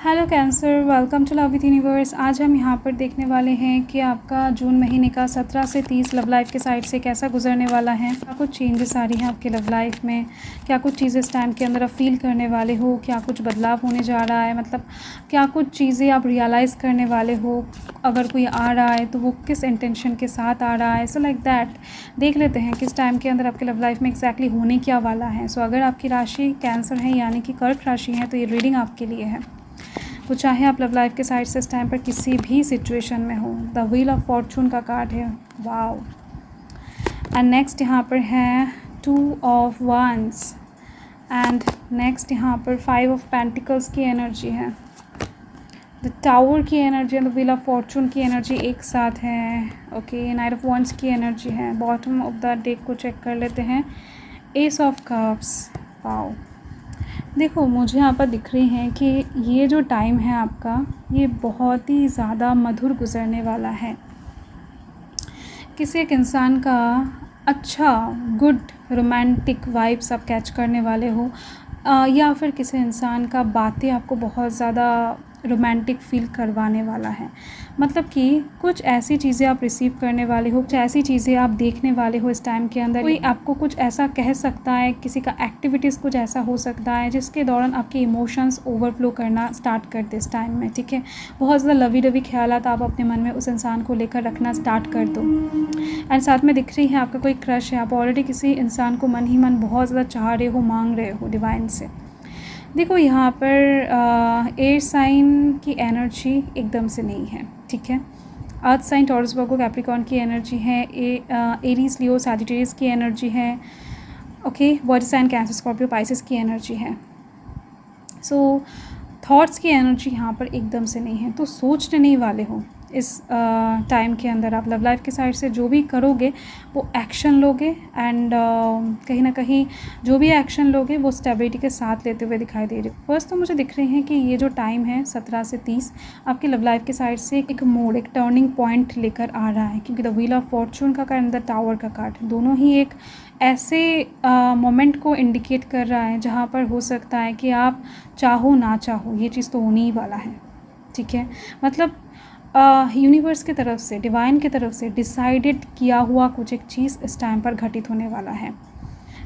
Hello Cancer, welcome to love with universe. आज हम यहाँ पर देखने वाले हैं कि आपका जून महीने का 17 से 30 लव लाइफ के साइड से कैसा गुजरने वाला है। क्या कुछ चेंजेस आ रही हैं आपके लव लाइफ में, क्या कुछ चीज़ें इस टाइम के अंदर आप फील करने वाले हो, क्या कुछ बदलाव होने जा रहा है, मतलब क्या कुछ चीज़ें आप रियलाइज़ करने वाले हो। अगर कोई आ रहा है तो वो किस इंटेंशन के साथ आ रहा है। सो लाइक दैट देख लेते हैं किस टाइम के अंदर आपके लव लाइफ में एक्जैक्टली होने क्या वाला है। सो अगर आपकी राशि कैंसर है यानी कि कर्क राशि है तो ये रीडिंग आपके लिए है। वो चाहे आप लव लाइफ के साइड से इस टाइम पर किसी भी सिचुएशन में हो। द व्हील ऑफ फॉर्चून का कार्ड है, वाओ। एंड नेक्स्ट यहाँ पर है 2 ऑफ वंस एंड नेक्स्ट यहाँ पर 5 ऑफ पेंटिकल्स की एनर्जी है। द टावर की energy and the wheel of Fortune की एनर्जी एक साथ है। ओके, नाइट ऑफ वंस की एनर्जी है। बॉटम ऑफ द डेक को चेक कर लेते हैं। S of cups, wow. देखो मुझे यहाँ पर दिख रही हैं कि ये जो टाइम है आपका, ये बहुत ही ज़्यादा मधुर गुजरने वाला है। किसी एक इंसान का अच्छा गुड रोमांटिक वाइब्स आप कैच करने वाले हो, या फिर किसी इंसान का बातें आपको बहुत ज़्यादा रोमांटिक फील करवाने वाला है। मतलब कि कुछ ऐसी चीज़ें आप रिसीव करने वाले हो, कुछ ऐसी चीज़ें आप देखने वाले हो इस टाइम के अंदर। कोई आपको कुछ ऐसा कह सकता है, किसी का एक्टिविटीज़ कुछ ऐसा हो सकता है जिसके दौरान आपके इमोशंस ओवरफ्लो करना स्टार्ट कर दे इस टाइम में, ठीक है। बहुत ज़्यादा लवी डवी ख्यालात आप अपने मन में उस इंसान को लेकर रखना स्टार्ट कर दो। एंड साथ में दिख रही है आपका कोई क्रश है। आप ऑलरेडी किसी इंसान को मन ही मन बहुत ज़्यादा चाह रहे हो, मांग रहे हो डिवाइन से। देखो यहाँ पर एयर साइन की एनर्जी एकदम से नहीं है, ठीक है। Earth sign Taurus Virgo Capricorn की एनर्जी है। एरीज लियो सैजिटेरियस की एनर्जी है। Okay, water sign Cancer Scorpio Pisces की एनर्जी है। सो थॉट्स की एनर्जी यहाँ पर एकदम से नहीं है। तो सोचने नहीं वाले हो इस टाइम के अंदर। आप लव लाइफ के साइड से जो भी करोगे वो एक्शन लोगे एंड कहीं ना कहीं जो भी एक्शन लोगे वो स्टेबिलिटी के साथ लेते हुए दिखाई दे रहे हो। फर्स्ट तो मुझे दिख रही है कि ये जो टाइम है 17 से 30 आपके लव लाइफ के साइड से एक मोड़, एक टर्निंग पॉइंट लेकर आ रहा है, क्योंकि द व्हील ऑफ फॉर्चून का कार्ड, द टावर का कार्ड, दोनों ही एक ऐसे मोमेंट को इंडिकेट कर रहा है जहाँ पर हो सकता है कि आप चाहो ना चाहो ये चीज़ तो होने ही वाला है, ठीक है। मतलब यूनिवर्स की तरफ से, डिवाइन की तरफ से डिसाइडेड किया हुआ कुछ एक चीज़ इस टाइम पर घटित होने वाला है।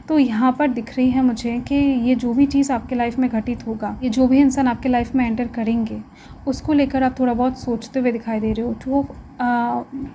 तो यहाँ पर दिख रही है मुझे कि ये जो भी चीज़ आपके लाइफ में घटित होगा, ये जो भी इंसान आपके लाइफ में एंटर करेंगे, उसको लेकर आप थोड़ा बहुत सोचते हुए दिखाई दे रहे हो। 2 ऑफ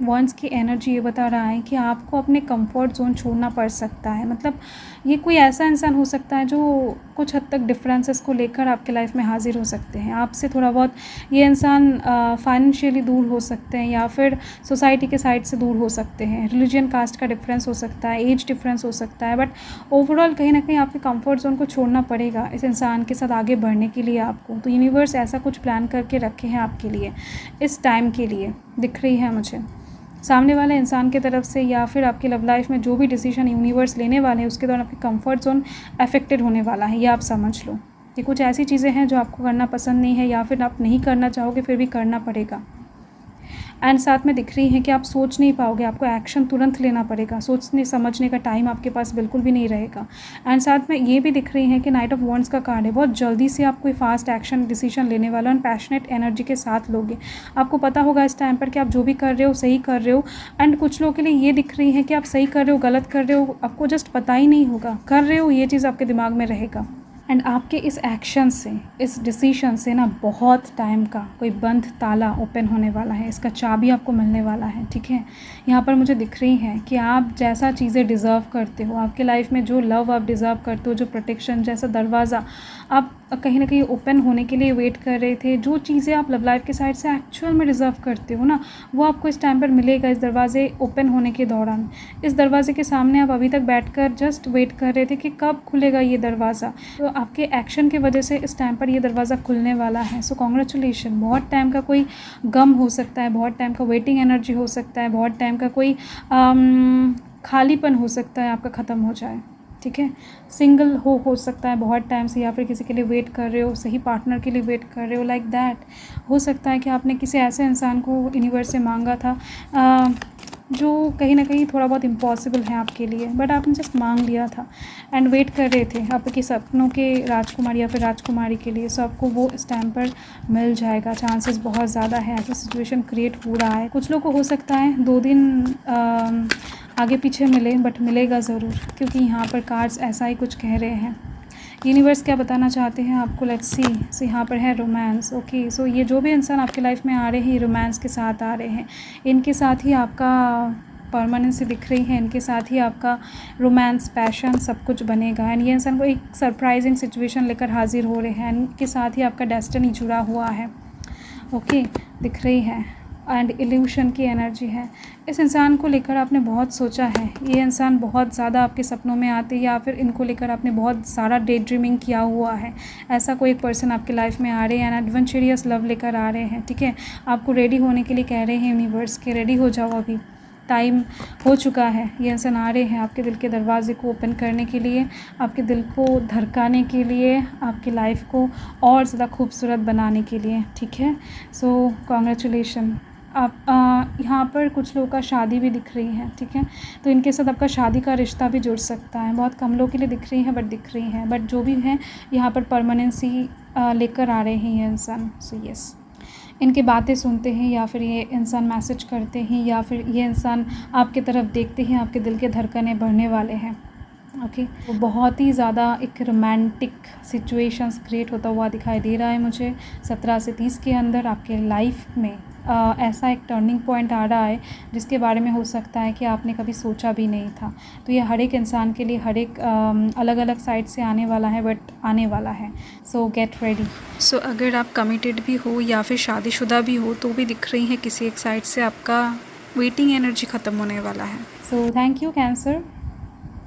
वंस की एनर्जी ये बता रहा है कि आपको अपने कंफर्ट जोन छोड़ना पड़ सकता है। मतलब ये कोई ऐसा इंसान हो सकता है जो कुछ हद तक डिफरेंसेस को लेकर आपके लाइफ में हाजिर हो सकते हैं। आपसे थोड़ा बहुत ये इंसान फाइनेंशियली दूर हो सकते हैं या फिर सोसाइटी के साइड से दूर हो सकते हैं। रिलीजन, कास्ट का डिफरेंस हो सकता है, एज डिफरेंस हो सकता है, बट ओवरऑल कहीं ना कहीं आपके कंफर्ट जोन को छोड़ना पड़ेगा इस इंसान के साथ आगे बढ़ने के लिए आपको। तो यूनिवर्स ऐसा कुछ प्लान करके रखे हैं आपके लिए इस टाइम के लिए, दिख रही है मुझे सामने वाले इंसान की तरफ से, या फिर आपके लव लाइफ में जो भी डिसीजन यूनिवर्स लेने वाले हैं उसके दौरान आपके कंफर्ट जोन अफेक्टेड होने वाला है। ये आप समझ लो। ये कुछ ऐसी चीज़ें हैं जो आपको करना पसंद नहीं है या फिर आप नहीं करना चाहोगे, फिर भी करना पड़ेगा। एंड साथ में दिख रही है कि आप सोच नहीं पाओगे, आपको एक्शन तुरंत लेना पड़ेगा। सोचने समझने का टाइम आपके पास बिल्कुल भी नहीं रहेगा। एंड साथ में ये भी दिख रही है कि नाइट ऑफ वॉन्ड्स का कार्ड है। बहुत जल्दी से आप कोई फास्ट एक्शन डिसीजन लेने वाला एंड पैशनेट एनर्जी के साथ लोगे। आपको पता होगा इस टाइम पर कि आप जो भी कर रहे हो सही कर रहे हो। एंड कुछ लोगों के लिए ये दिख रही है कि आप सही कर रहे हो, गलत कर रहे हो, आपको जस्ट पता ही नहीं होगा, कर रहे हो, ये चीज़ आपके दिमाग में रहेगा। एंड आपके इस एक्शन से, इस डिसीजन से ना बहुत टाइम का कोई बंद ताला ओपन होने वाला है। इसका चाबी आपको मिलने वाला है, ठीक है। यहाँ पर मुझे दिख रही है कि आप जैसा चीज़ें डिज़र्व करते हो, आपके लाइफ में जो लव आप डिज़र्व करते हो, जो प्रोटेक्शन जैसा दरवाज़ा आप कहीं ना कहीं ओपन होने के लिए वेट कर रहे थे, जो चीज़ें आप लव लाइफ के साइड से एक्चुअल में डिज़र्व करते हो ना, वो आपको इस टाइम पर मिलेगा इस दरवाजे ओपन होने के दौरान। इस दरवाजे के सामने आप अभी तक बैठकर जस्ट वेट कर रहे थे कि कब खुलेगा ये दरवाज़ा। तो आपके एक्शन की वजह से इस टाइम पर ये दरवाज़ा खुलने वाला है। So congratulation. बहुत टाइम का कोई गम हो सकता है, बहुत टाइम का वेटिंग एनर्जी हो सकता है, बहुत टाइम का कोई खालीपन हो सकता है आपका ख़त्म हो जाए, ठीक है। सिंगल हो सकता है बहुत टाइम से, या फिर किसी के लिए वेट कर रहे हो, सही पार्टनर के लिए वेट कर रहे हो, लाइक दैट। हो सकता है कि आपने किसी ऐसे इंसान को यूनिवर्स से मांगा था जो कहीं ना कहीं थोड़ा बहुत इम्पॉसिबल है आपके लिए, बट आपने जस्ट मांग लिया था एंड वेट कर रहे थे आपके सपनों के राजकुमार या फिर राजकुमारी के लिए। सो आपको वो इस टाइम पर मिल जाएगा, चांसेस बहुत ज़्यादा है। ऐसा सिचुएशन क्रिएट हो रहा है। कुछ लोग को हो सकता है 2 दिन आगे पीछे मिले, बट मिलेगा ज़रूर, क्योंकि यहाँ पर कार्ड्स ऐसा ही कुछ कह रहे हैं। यूनिवर्स क्या बताना चाहते हैं आपको, लेट्स सी। सो यहाँ पर है रोमांस। ओके, सो ये जो भी इंसान आपके लाइफ में आ रहे हैं, रोमांस के साथ आ रहे हैं। इनके साथ ही आपका परमानेंसी दिख रही है, इनके साथ ही आपका रोमांस, पैशन सब कुछ बनेगा। एंड ये इंसान को एक सरप्राइजिंग सिचुएशन लेकर हाजिर हो रहे हैं। इनके साथ ही आपका डेस्टिनी जुड़ा हुआ है। ओके, दिख रही है। एंड इल्यूशन की एनर्जी है। इस इंसान को लेकर आपने बहुत सोचा है। ये इंसान बहुत ज़्यादा आपके सपनों में आते, या फिर इनको लेकर आपने बहुत सारा डे ड्रीमिंग किया हुआ है। ऐसा कोई एक पर्सन आपके लाइफ में आ रहे हैं एंड एडवेंचरियस लव लेकर आ रहे हैं। ठीक है, आपको रेडी होने के लिए कह रहे हैं यूनिवर्स के, रेडी हो जाओ, अभी टाइम हो चुका है। ये इंसान आ रहे हैं आपके दिल के दरवाजे को ओपन करने के लिए, आपके दिल को धड़काने के लिए, आपकी लाइफ को और ज़्यादा खूबसूरत बनाने के लिए। ठीक है, सो कॉन्ग्रेचुलेशन। आप यहाँ पर कुछ लोगों का शादी भी दिख रही है। ठीक है, तो इनके साथ आपका शादी का रिश्ता भी जुड़ सकता है। बहुत कम लोगों के लिए दिख रही है, बट दिख रही है। बट जो भी है यहाँ पर परमानेंसी लेकर आ रहे हैं ये इंसान। सो यस, इनकी बातें सुनते हैं, या फिर ये इंसान मैसेज करते हैं, या फिर ये इंसान आपकी तरफ देखते हैं, आपके दिल के धड़कनें बढ़ने वाले हैं। ओके, तो बहुत ही ज़्यादा एक रोमांटिक सिचुएशंस क्रिएट होता हुआ दिखाई दे रहा है मुझे 17 से 30 के अंदर आपके लाइफ में। ऐसा एक टर्निंग पॉइंट आ रहा है जिसके बारे में हो सकता है कि आपने कभी सोचा भी नहीं था। तो ये हर एक इंसान के लिए हर एक अलग अलग साइड से आने वाला है, बट आने वाला है। सो गेट रेडी। सो अगर आप कमिटेड भी हो या फिर शादीशुदा भी हो, तो भी दिख रही है किसी एक साइड से आपका वेटिंग एनर्जी ख़त्म होने वाला है। So thank you cancer.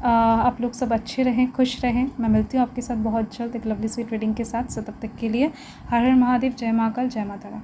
आप लोग सब अच्छे रहें, खुश रहें। मैं मिलती हूँ आपके साथ बहुत जल्द एक लवली स्वीट रीडिंग के साथ। सो तब तक के लिए हर हर महादेव, जय महाकाल, जय माता रा।